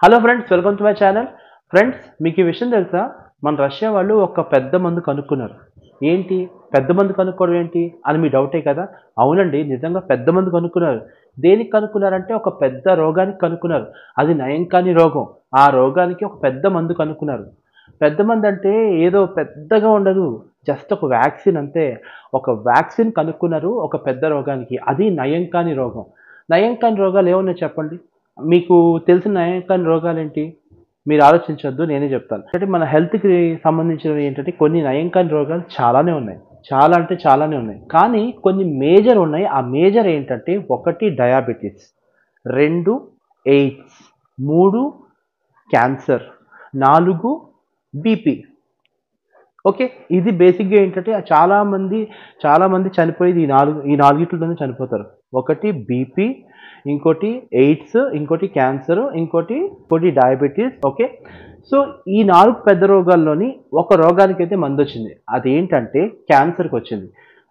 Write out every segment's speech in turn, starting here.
Hello friends, welcome to my channel. Friends, మీకు ఈ విషయం తెలుసా? మన రష్యా వాళ్ళు ఒక పెద్ద మందు కనుక్కున్నారు. ఏంటి పెద్ద మందు కనుక్కోవడం ఏంటి అని మీ డౌటే కదా? అవునండి, నిజంగా పెద్ద మందు కనుక్కున్నారు. దేనికి కనుక్కున్నారంటే ఒక పెద్ద రోగానికి కనుక్కున్నారు. అది నయం కాని రోగం. ఆ రోగానికి ఒక పెద్ద మందు కనుక్కున్నారు. పెద్ద మందు అంటే ఏదో పెద్దగా ఉండదు. జస్ట్ ఒక వ్యాక్సిన్ అంతే. ఒక వ్యాక్సిన్ కనుక్కున్నారు ఒక పెద్ద రోగానికి. అది నయం కాని రోగం. నయం కాని రోగాలు ఏమున్నాయి చెప్పండి? మీకు తెలిసిన నయం కాని రోగాలేంటి? మీరు ఆలోచించొద్దు, నేనే చెప్తాను. అంటే మన హెల్త్‌కి సంబంధించినవి ఏంటంటే కొన్ని నయం కాని రోగాలు చాలానే ఉన్నాయి. చాలా అంటే చాలానే ఉన్నాయి. కానీ కొన్ని మేజర్ ఉన్నాయి. ఆ మేజర్ ఏంటంటే 1 diabetes, 2 AIDS, 3 cancer, 4 BP. Okay. ఇది బేసిక్‌గా ఏంటంటే చాలామంది చనిపోయేది ఈ నాలుగిట్లతోనే చనిపోతారు. ఒకటి బీపీ, ఇంకోటి ఎయిడ్స్, ఇంకోటి క్యాన్సర్, ఇంకోటి డయాబెటిస్. ఓకే. సో, ఈ 4 పెద్ద రోగాల్లోని ఒక రోగానికైతే మందొచ్చింది. అదేంటంటే క్యాన్సర్‌కొచ్చింది.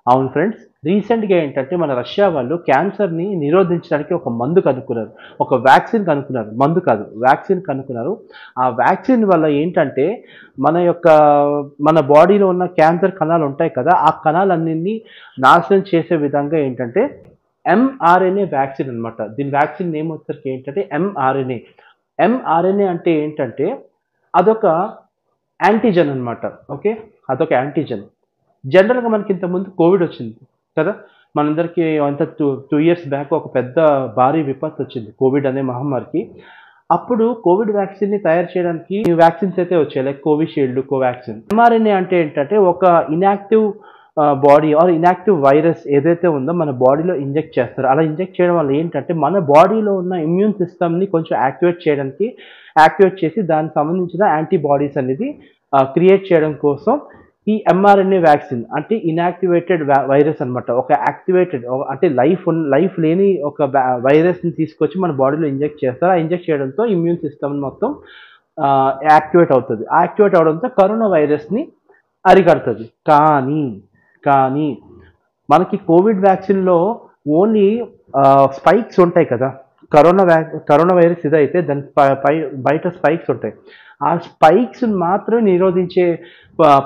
అవును ఫ్రెండ్స్. రీసెంట్‌గా ఏంటంటే మన రష్యా వాళ్ళు క్యాన్సర్‌ని నిరోధించడానికి ఒక మందు కనుక్కున్నారు. ఒక వ్యాక్సిన్ కనుక్కున్నారు. మందు కాదు, వ్యాక్సిన్ కనుక్కున్నారు. ఆ వ్యాక్సిన్ వల్ల ఏంటంటే మన యొక్క మన బాడీలో ఉన్న క్యాన్సర్ కణాలు ఉంటాయి కదా! ఆ కణాలన్నిటిని నాశనం చేసే విధంగా ఏంటంటే ఎంఆర్ఎన్ఏ వ్యాక్సిన్ అనమాట. దీని వ్యాక్సిన్ నేమ్ వచ్చేసరికి ఏంటంటే ఎంఆర్ఎన్ఏ. ఎంఆర్ఎన్ఏ అంటే ఏంటంటే అదొక యాంటిజెన్ అనమాట. ఓకే. అదొక యాంటిజెన్. జనరల్‌గా మనకి ఇంతకుముందు కోవిడ్ వచ్చింది కదా! మనందరికీ అంత 2 ఇయర్స్ బ్యాక్ ఒక పెద్ద భారీ విపత్తు వచ్చింది కోవిడ్ అనే మహమ్మారికి. అప్పుడు కోవిడ్ వ్యాక్సిన్‌ని తయారు చేయడానికి వ్యాక్సిన్స్ అయితే వచ్చాయి. Like Covishield, Covaxin. ఎంఆర్ఎన్ఏ అంటే ఏంటంటే ఒక inactive body or inactive virus ఏదైతే ఉందో మన బాడీలో ఇంజెక్ట్ చేస్తారు. అలా ఇంజెక్ట్ చేయడం వల్ల ఏంటంటే మన బాడీలో ఉన్న ఇమ్యూన్ సిస్టమ్‌ని కొంచెం యాక్టివేట్ చేసి దానికి సంబంధించిన యాంటీబాడీస్ అనేది క్రియేట్ చేయడం కోసం ఈ ఎంఆర్ఎన్ఏ వ్యాక్సిన్ అంటే ఇనాక్టివేటెడ్ వైరస్ అనమాట. ఒక యాక్టివేటెడ్ అంటే లైఫ్ లేని ఒక వైరస్‌ని తీసుకొచ్చి మన బాడీలో ఇంజెక్ట్ చేస్తారు. ఆ ఇంజెక్ట్ చేయడంతో ఇమ్యూన్ సిస్టమ్ మొత్తం యాక్టివేట్ అవుతది. యాక్టివేట్ అవ్వడంతో కరోనా వైరస్‌ని అరికడతది. కానీ మనకి కోవిడ్ వ్యాక్సిన్‌లో ఓన్లీ స్పైక్స్ ఉంటాయి కదా! కరోనా వైరస్ ఇదైతే దాని బయట స్పైక్స్ ఉంటాయి. ఆ స్పైక్స్‌ని మాత్రమే నిరోధించే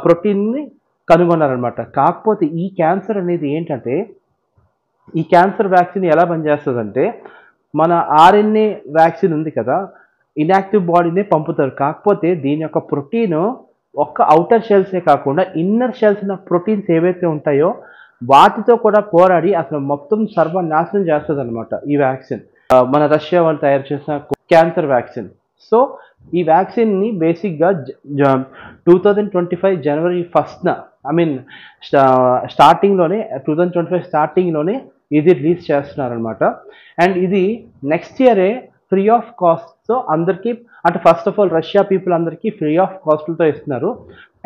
ప్రోటీన్‌ని కనుగొన్నారనమాట. కాకపోతే ఈ క్యాన్సర్ అనేది ఏంటంటే, ఈ క్యాన్సర్ వ్యాక్సిన్ ఎలా పనిచేస్తదంటే, మన ఆర్ఎన్ఏ వ్యాక్సిన్ ఉంది కదా! ఇనాక్టివ్ బాడీనే పంపుతారు. కాకపోతే దీని యొక్క ప్రోటీను ఒక్క ఔటర్ షెల్సే కాకుండా ఇన్నర్ షెల్స్ ఉన్న ప్రోటీన్స్ ఏవైతే ఉంటాయో వాటితో కూడా పోరాడి అసలు మొత్తం సర్వనాశనం చేస్తదనమాట ఈ వ్యాక్సిన్. మన రష్యా వాళ్ళు తయారు చేసిన క్యాన్సర్ వ్యాక్సిన్. సో, ఈ వ్యాక్సిన్‌ని బేసిక్‌గా జ జ 2025 జనవరి 1న ఐ మీన్ స్టా స్టార్టింగ్‌లోనే 2025 స్టార్టింగ్‌లోనే ఇది రిలీజ్ చేస్తున్నారనమాట. అండ్ ఇది నెక్స్ట్ ఇయరే ఫ్రీ ఆఫ్ కాస్ట్‌తో అందరికీ, అంటే first of all Russia people అందరికీ ఫ్రీ ఆఫ్ కాస్ట్‌లతో ఇస్తున్నారు.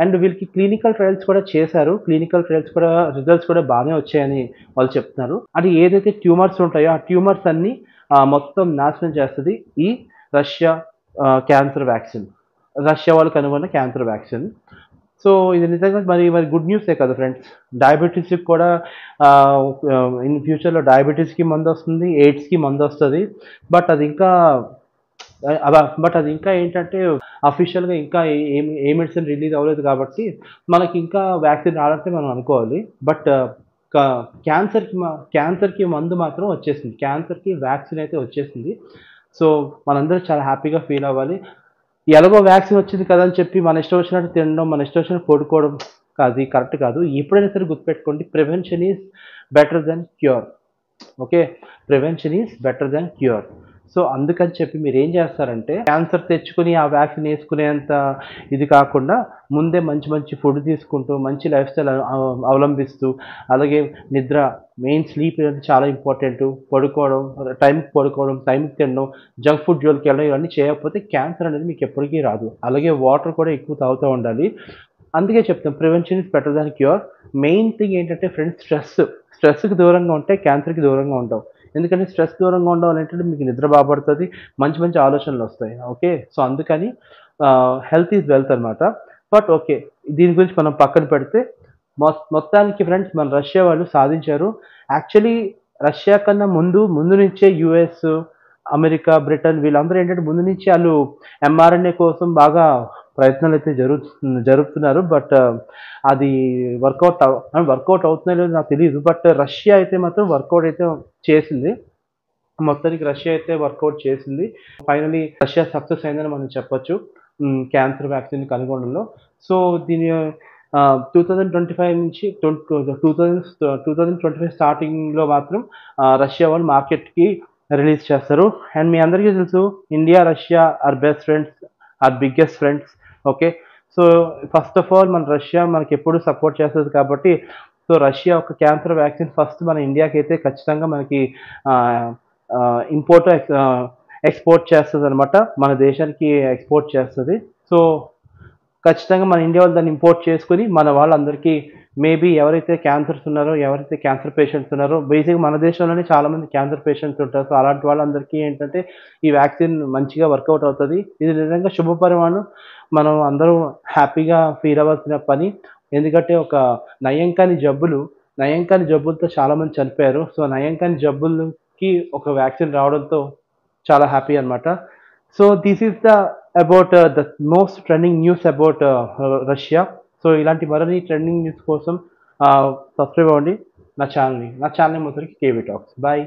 అండ్ వీళ్ళకి క్లినికల్ ట్రయల్స్ కూడా చేశారు. క్లినికల్ ట్రయల్స్ కూడా రిజల్ట్స్ కూడా బానే వచ్చాయని వాళ్ళు చెప్తున్నారు. అది ఏదైతే ట్యూమర్స్ ఉంటాయో ఆ ట్యూమర్స్ అన్నీ మొత్తం నాశనం చేస్తది ఈ రష్యా క్యాన్సర్ వ్యాక్సిన్. రష్యా వాళ్ళు కనుగొన్న క్యాన్సర్ వ్యాక్సిన్. సో, ఇది నిజంగా మరి గుడ్ న్యూసే కదా ఫ్రెండ్స్. డయాబెటిస్‌కి కూడా ఇన్ ఫ్యూచర్‌లో డయాబెటిస్‌కి మందొస్తుంది, ఎయిడ్స్‌కి మందొస్తది. బట్ అది ఇంకా ఏంటంటే అఫీషియల్‌గా ఇంకా ఏ మెడిసిన్ రిలీజ్ అవ్వలేదు కాబట్టి మనకి ఇంకా వ్యాక్సిన్ రాదంటే మనం అనుకోవాలి. బట్ క క్యాన్సర్‌కి మందు మాత్రం వచ్చేసింది. క్యాన్సర్‌కి వ్యాక్సిన్ అయితే వచ్చేసింది. సో, మనందరం చాలా హ్యాపీగా ఫీల్ అవ్వాలి. ఎలాగో వ్యాక్సిన్ వచ్చింది కదా అని చెప్పి మన ఇష్టం వచ్చినట్టు తినడం, మన ఇష్టం వచ్చినట్టు పడుకోవడం అది కరెక్ట్ కాదు. ఎప్పుడైనా సరే గుర్తుపెట్టుకోండి, prevention is better then cure. Okay. Prevention is better then cure. So, అందుకని చెప్పి మీరేం చేస్తారంటే క్యాన్సర్ తెచ్చుకొని ఆ వ్యాక్సిన్ ఏసుకునేంత ఇది కాకుండా ముందే మంచి ఫుడ్ తీసుకుంటూ, మంచి లైఫ్ స్టైల్ అవలంబిస్తూ, అలాగే నిద్ర, స్లీప్ అనేది చాలా ఇంపార్టెంటు. టైంకి పడుకోవడం, టైంకి తినడం, జంక్ ఫుడ్ జోలికెళ్ళడం ఇవన్నీ చేయకపోతే క్యాన్సర్ అనేది మీకు ఎప్పటికీ రాదు. అలాగే వాటర్ కూడా ఎక్కువ తాగుతూ ఉండాలి. అందుకే చెప్తాం prevention is better than cure. Main thing ఏంటంటే ఫ్రెండ్స్ స్ట్రెస్‌కి దూరంగా ఉంటే క్యాన్సర్‌కి దూరంగా ఉంటాం. ఎందుకంటే స్ట్రెస్ దూరంగా ఉండడం ఏంటంటే మీకు నిద్ర పడతది. మంచి ఆలోచనలొస్తాయి. ఓకే. సో, అందుకని హెల్త్ ఈజ్ వెల్త్ అనమాట. But okay. దీని గురించి మనం పక్కన పెడితే మొత్తానికి ఫ్రెండ్స్ మన రష్యా వాళ్ళు సాధించారు. యాక్చువల్లీ రష్యా కన్నా ముందు నుంచే యూఎస్, అమెరికా, బ్రిటన్ వీళ్ళందరూ ఏంటంటే ముందు నుంచి ఆళ్ళు ఎంఆర్ఎన్ఏ కోసం బాగా ప్రయత్నాలైతే జరుపుతున్నారు. బట్ అది వర్కౌట్ అవుతుందో లేదో నాకు తెలీదు. బట్ రష్యా అయితే మాత్రం వర్కౌట్ అయితే చేసింది. మొత్తానికి రష్యా అయితే వర్కౌట్ చేసింది. ఫైనల్లీ రష్యా సక్సెస్ అయిందని మనం చెప్పొచ్చు. క్యాన్సర్ వ్యాక్సిన్ కనుగొనడంలో. సో, దీని 2025 నుంచి 2025 స్టార్టింగ్‌లో మాత్రం రష్యా వాళ్ళు మార్కెట్‌కి రిలీజ్ చేస్తారు. అండ్ మీ అందరికీ తెలుసు India, Russia are best friends, are biggest friends. Okay. So, first of all మన రష్యా మనకెప్పుడు సపోర్ట్ చేస్తది కాబట్టి, సో, రష్యా ఒక క్యాన్సర్ వ్యాక్సిన్ ఫస్ట్ మన ఇండియాకైతే ఖచ్చితంగా మనకి ah, ah, import ex ah, export చేస్తదనమాట. మన దేశానికి ఎక్స్‌పోర్ట్ చేస్తది. సో, ఖచ్చితంగా మన ఇండియా వాళ్ళు దాన్ని ఇంపోర్ట్ చేసుకొని, మన వాళ్ళందరికీ మేబీ ఎవరైతే క్యాన్సర్స్ ఉన్నారో, ఎవరైతే క్యాన్సర్ పేషెంట్స్ ఉన్నారో, బేసిక్‌గా మన దేశంలోనే చాలామంది క్యాన్సర్ పేషెంట్స్ ఉంటారు. సో, అలాంటి వాళ్ళందరికీ ఏంటంటే, ఈ వ్యాక్సిన్ మంచిగా వర్కౌట్ అవుతది. ఇది నిజంగా శుభపరిమాణం. మనం అందరం హ్యాపీగా ఫీల్ అవ్వాల్సిన పని. ఎందుకంటే, నయం కాని జబ్బులతో చాలామంది చనిపోయారు. సో, నయం కాని జబ్బులకి ఒక వ్యాక్సిన్ రావడంతో చాలా హ్యాపీ అనమాట. So, this is the most trending news about Russia. So, ఇలాంటి మరిన్ని ట్రెండింగ్ న్యూస్ కోసం సబ్స్క్రైబ్ అవ్వండి నా ఛానెల్‌ని. నా ఛానెల్ మొత్తానికి కేవీ టాక్స్. బాయ్.